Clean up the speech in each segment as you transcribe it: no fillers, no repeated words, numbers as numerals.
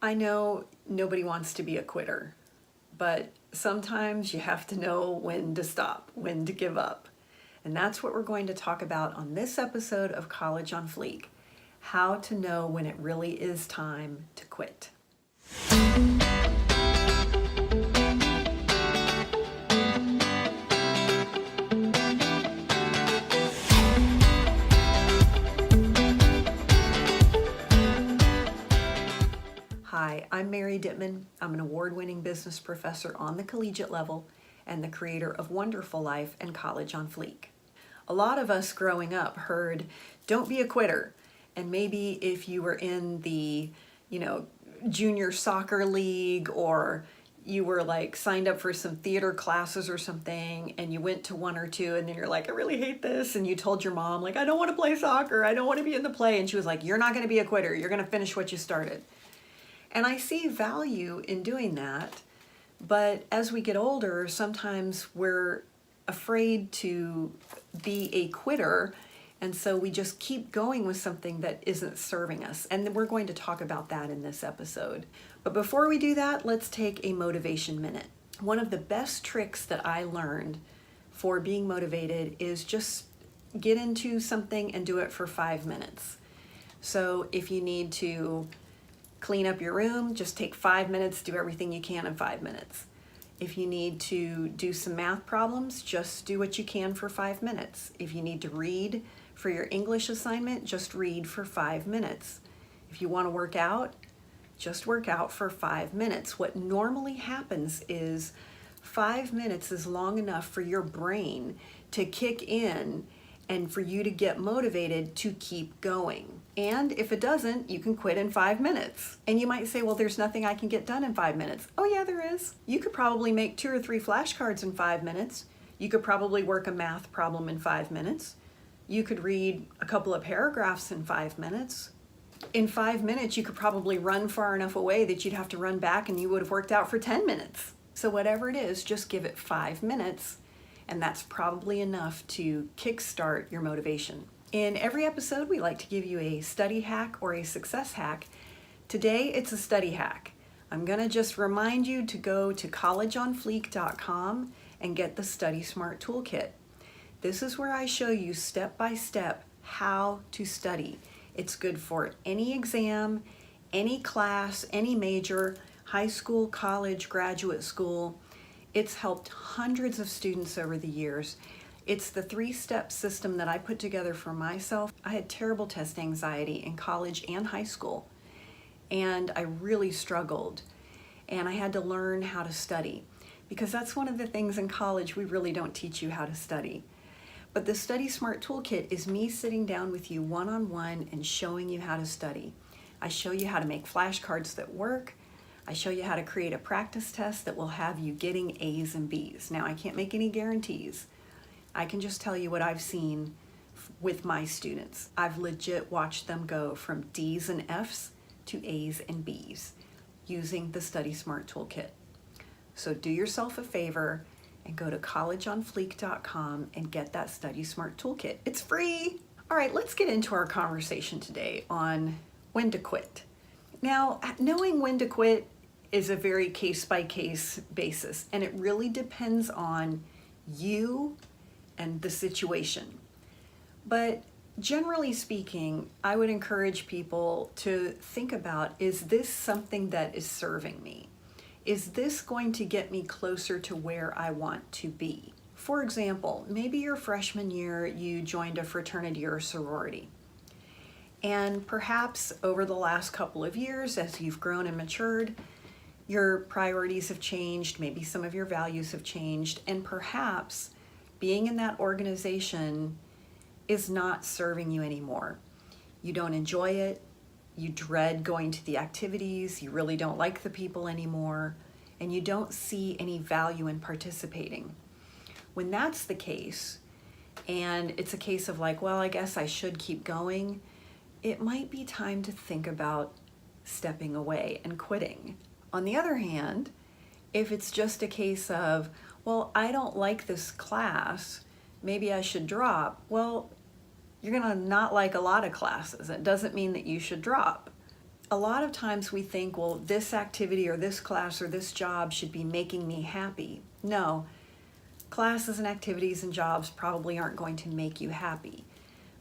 I know nobody wants to be a quitter, but sometimes you have to know when to stop, when to give up. And that's what we're going to talk about on this episode of College on Fleek, how to know when it really is time to quit. Hi, I'm Mary Dittman. I'm an award-winning business professor on the collegiate level and the creator of One-Derful Life and College on Fleek. A lot of us growing up heard, don't be a quitter. And maybe if you were in the, junior soccer league, or you were like signed up for some theater classes or something, and you went to one or two, and then you're like, I really hate this. And you told your mom, like, I don't want to play soccer. I don't want to be in the play. And she was like, you're not going to be a quitter. You're going to finish what you started. And I see value in doing that, but as we get older, sometimes we're afraid to be a quitter, and so we just keep going with something that isn't serving us. And then we're going to talk about that in this episode. But before we do that, let's take a motivation minute. One of the best tricks that I learned for being motivated is just get into something and do it for 5 minutes. So if you need to clean up your room, just take 5 minutes, do everything you can in 5 minutes. If you need to do some math problems, just do what you can for 5 minutes. If you need to read for your English assignment, just read for 5 minutes. If you want to work out, just work out for 5 minutes. What normally happens is 5 minutes is long enough for your brain to kick in and for you to get motivated to keep going. And if it doesn't, you can quit in 5 minutes. And you might say, well, there's nothing I can get done in 5 minutes. Oh yeah, there is. You could probably make 2 or 3 flashcards in 5 minutes. You could probably work a math problem in 5 minutes. You could read a couple of paragraphs in 5 minutes. In 5 minutes, you could probably run far enough away that you'd have to run back and you would have worked out for 10 minutes. So whatever it is, just give it 5 minutes. And that's probably enough to kickstart your motivation. In every episode, we like to give you a study hack or a success hack. Today, it's a study hack. I'm gonna just remind you to go to collegeonfleek.com and get the Study Smart Toolkit. This is where I show you step by step how to study. It's good for any exam, any class, any major, high school, college, graduate school. It's helped hundreds of students over the years. It's the 3-step system that I put together for myself. I had terrible test anxiety in college and high school, and I really struggled, and I had to learn how to study, because that's one of the things in college we really don't teach you how to study. But the Study Smart Toolkit is me sitting down with you one-on-one and showing you how to study. I show you how to make flashcards that work. I show you how to create a practice test that will have you getting A's and B's. Now, I can't make any guarantees. I can just tell you what I've seen with my students. I've legit watched them go from D's and F's to A's and B's using the Study Smart Toolkit. So do yourself a favor and go to collegeonfleek.com and get that Study Smart Toolkit. It's free. All right, let's get into our conversation today on when to quit. Now, knowing when to quit is a very case-by-case basis, and it really depends on you and the situation. But generally speaking, I would encourage people to think about, is this something that is serving me? Is this going to get me closer to where I want to be? For example, maybe your freshman year you joined a fraternity or sorority. And perhaps over the last couple of years, as you've grown and matured, your priorities have changed, maybe some of your values have changed, and perhaps being in that organization is not serving you anymore. You don't enjoy it, you dread going to the activities, you really don't like the people anymore, and you don't see any value in participating. When that's the case, and it's a case of like, well, I guess I should keep going, it might be time to think about stepping away and quitting. On the other hand, if it's just a case of, well, I don't like this class, maybe I should drop. Well, you're gonna not like a lot of classes. It doesn't mean that you should drop. a lot of times we think, well, this activity or this class or this job should be making me happy. No, classes and activities and jobs probably aren't going to make you happy.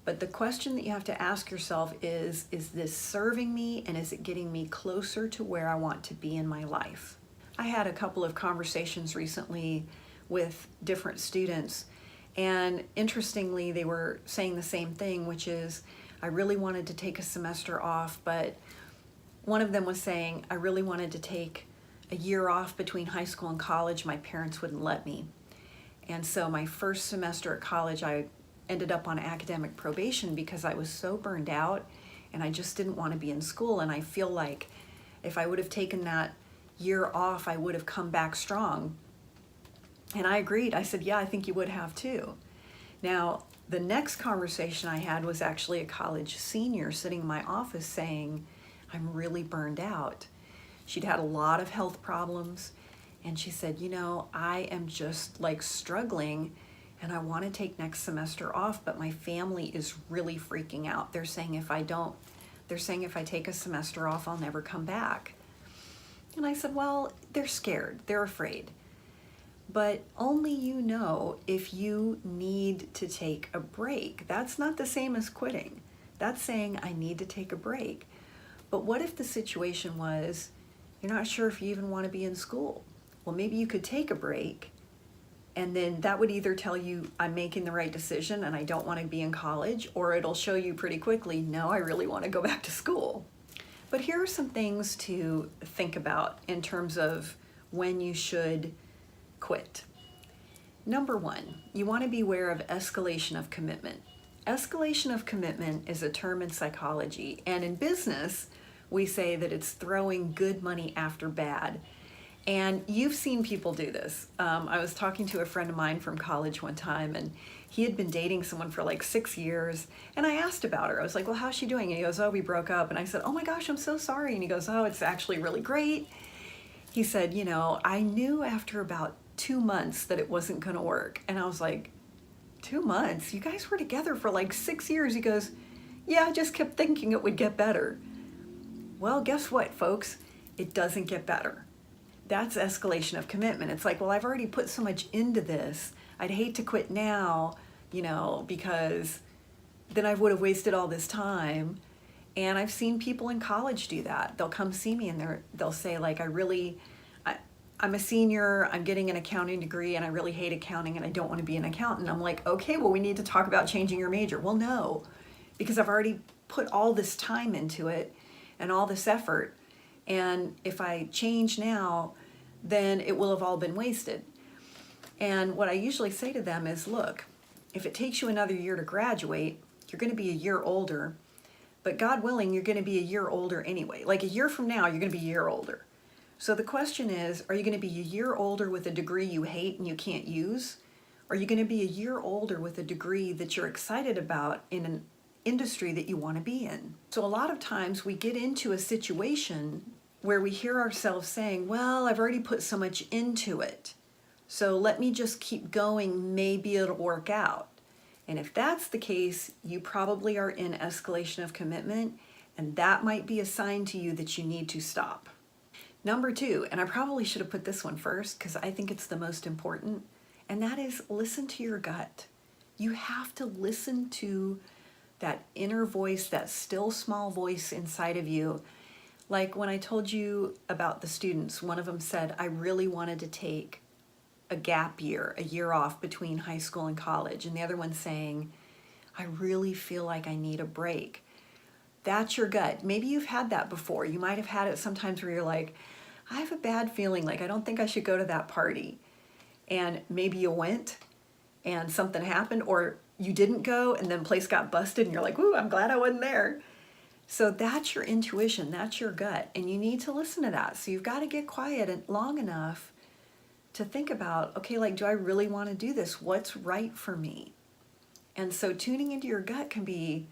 But the question that you have to ask yourself is this serving me, and is it getting me closer to where I want to be in my life? I had a couple of conversations recently with different students, and interestingly, they were saying the same thing, which is, I really wanted to take a semester off, but one of them was saying, I really wanted to take a year off between high school and college. My parents wouldn't let me. And so my first semester at college, I ended up on academic probation because I was so burned out and I just didn't want to be in school. And I feel like if I would have taken that year off, I would have come back strong. And I agreed. I said, yeah, I think you would have too. Now, the next conversation I had was actually a college senior sitting in my office saying, I'm really burned out. She'd had a lot of health problems, and she said, you know, I am just like struggling, and I want to take next semester off, but my family is really freaking out. They're saying if I take a semester off, I'll never come back. And I said, well, they're scared, they're afraid. But only you know if you need to take a break. That's not the same as quitting. That's saying I need to take a break. But what if the situation was, you're not sure if you even want to be in school? Well, maybe you could take a break, and then that would either tell you I'm making the right decision and I don't want to be in college, or it'll show you pretty quickly, no, I really want to go back to school. But here are some things to think about in terms of when you should quit. Number one, you want to be aware of escalation of commitment. Escalation of commitment is a term in psychology, and in business, we say that it's throwing good money after bad. And you've seen people do this. I was talking to a friend of mine from college one time, and he had been dating someone for like 6 years, and I asked about her. I was like, well, how's she doing? And he goes, oh, we broke up. And I said, oh my gosh, I'm so sorry. And he goes, oh, it's actually really great. He said, you know, I knew after about 2 months that it wasn't going to work. And I was like, 2 months? You guys were together for like 6 years. He goes, yeah, I just kept thinking it would get better. Well, guess what, folks? It doesn't get better. That's escalation of commitment. It's like, well, I've already put so much into this. I'd hate to quit now, you know, because then I would have wasted all this time. And I've seen people in college do that. They'll come see me and they'll say, like, I'm a senior, I'm getting an accounting degree, and I really hate accounting and I don't want to be an accountant. I'm like, okay, well, we need to talk about changing your major. Well, no, because I've already put all this time into it and all this effort. And if I change now, then it will have all been wasted. And what I usually say to them is, look, if it takes you another year to graduate, you're going to be a year older, but God willing, you're going to be a year older anyway. Like a year from now, you're going to be a year older. So the question is, are you going to be a year older with a degree you hate and you can't use? Or are you going to be a year older with a degree that you're excited about in an industry that you want to be in? So a lot of times we get into a situation where we hear ourselves saying, well, I've already put so much into it, so let me just keep going, maybe it'll work out. And if that's the case, you probably are in escalation of commitment, and that might be a sign to you that you need to stop. Number two, and I probably should have put this one first because I think it's the most important, and that is listen to your gut. You have to listen to that inner voice, that still small voice inside of you. Like when I told you about the students, one of them said, I really wanted to take a gap year, a year off between high school and college. And the other one saying, I really feel like I need a break. That's your gut. Maybe you've had that before. You might have had it sometimes where you're like, I have a bad feeling, like I don't think I should go to that party. And maybe you went and something happened, or you didn't go and then the place got busted and you're like, ooh, I'm glad I wasn't there. So that's your intuition, that's your gut, and you need to listen to that. So you've got to get quiet and long enough to think about, okay, like, do I really want to do this? What's right for me? And so tuning into your gut can be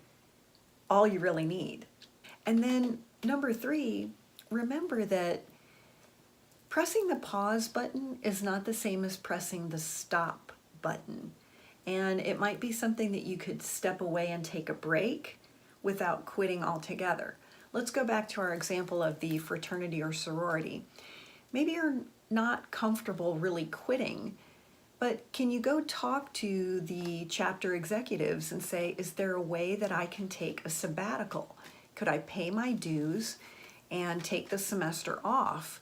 all you really need. And then number three, remember that pressing the pause button is not the same as pressing the stop button. And it might be something that you could step away and take a break without quitting altogether. let's go back to our example of the fraternity or sorority. Maybe you're not comfortable really quitting, but can you go talk to the chapter executives and say, is there a way that I can take a sabbatical? Could I pay my dues and take the semester off?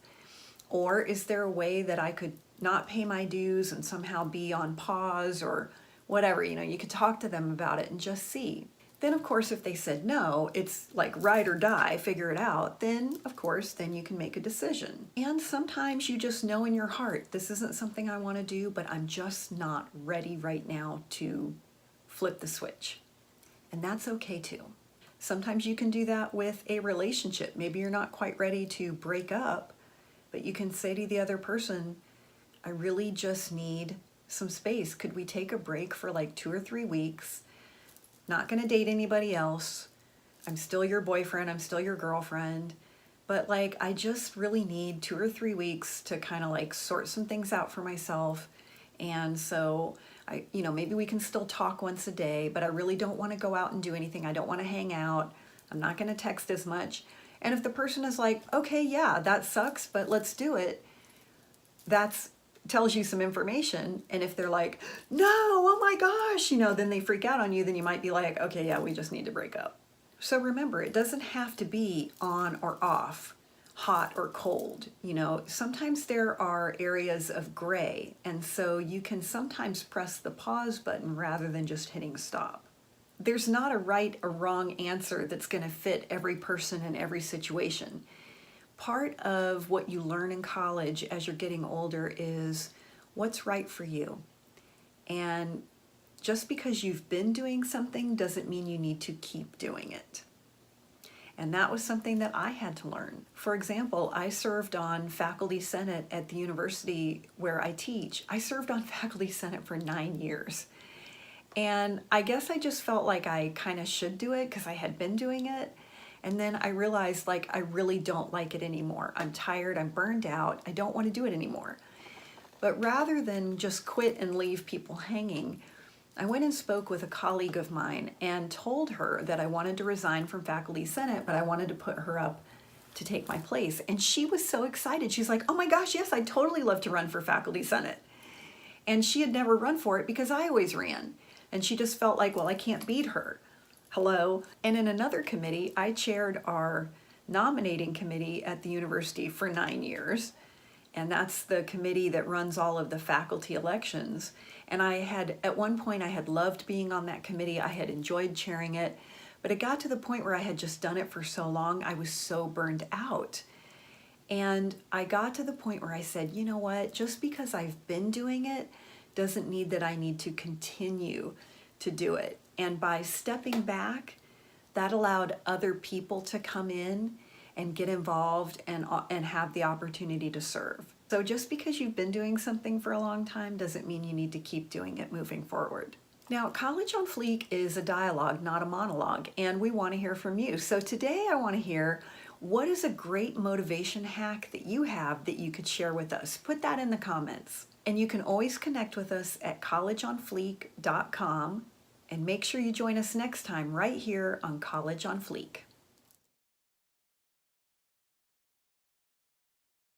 Or is there a way that I could not pay my dues and somehow be on pause or whatever? You could talk to them about it and just see. Then, of course, if they said no, it's like ride or die, figure it out, then, of course, then you can make a decision. And sometimes you just know in your heart, this isn't something I want to do, but I'm just not ready right now to flip the switch. And that's okay too. Sometimes you can do that with a relationship. Maybe you're not quite ready to break up, but you can say to the other person, I really just need some space. Could we take a break for like 2 or 3 weeks? Not going to date anybody else. I'm still your boyfriend. I'm still your girlfriend. But like, I just really need 2 or 3 weeks to kind of like sort some things out for myself. And so maybe we can still talk once a day, but I really don't want to go out and do anything. I don't want to hang out. I'm not going to text as much. And if the person is like, okay, yeah, that sucks, but let's do it. That's tells you some information. And if they're like, no, oh my gosh, then they freak out on you, then you might be like, okay, yeah, we just need to break up. So remember, it doesn't have to be on or off, hot or cold. Sometimes there are areas of gray. And so you can sometimes press the pause button rather than just hitting stop. There's not a right or wrong answer that's going to fit every person in every situation. Part of what you learn in college as you're getting older is what's right for you. And just because you've been doing something doesn't mean you need to keep doing it. And that was something that I had to learn. For example, I served on faculty senate at the university where I teach. I served on faculty senate for 9 years. And I guess I just felt like I kind of should do it because I had been doing it. And then I realized like I really don't like it anymore. I'm tired, I'm burned out, I don't want to do it anymore. But rather than just quit and leave people hanging, I went and spoke with a colleague of mine and told her that I wanted to resign from faculty senate, but I wanted to put her up to take my place. And she was so excited. She's like, oh my gosh, yes, I'd totally love to run for faculty senate. And she had never run for it because I always ran. And she just felt like, well, I can't beat her. Hello. And in another committee, I chaired our nominating committee at the university for 9 years. And that's the committee that runs all of the faculty elections. And at one point, I had loved being on that committee. I had enjoyed chairing it. But it got to the point where I had just done it for so long, I was so burned out. And I got to the point where I said, you know what, just because I've been doing it doesn't mean that I need to continue to do it. And by stepping back, that allowed other people to come in and get involved and have the opportunity to serve. So just because you've been doing something for a long time doesn't mean you need to keep doing it moving forward. Now, College on Fleek is a dialogue, not a monologue, and we want to hear from you. So today I want to hear, what is a great motivation hack that you have that you could share with us? Put that in the comments. And you can always connect with us at collegeonfleek.com. And make sure you join us next time right here on College on Fleek.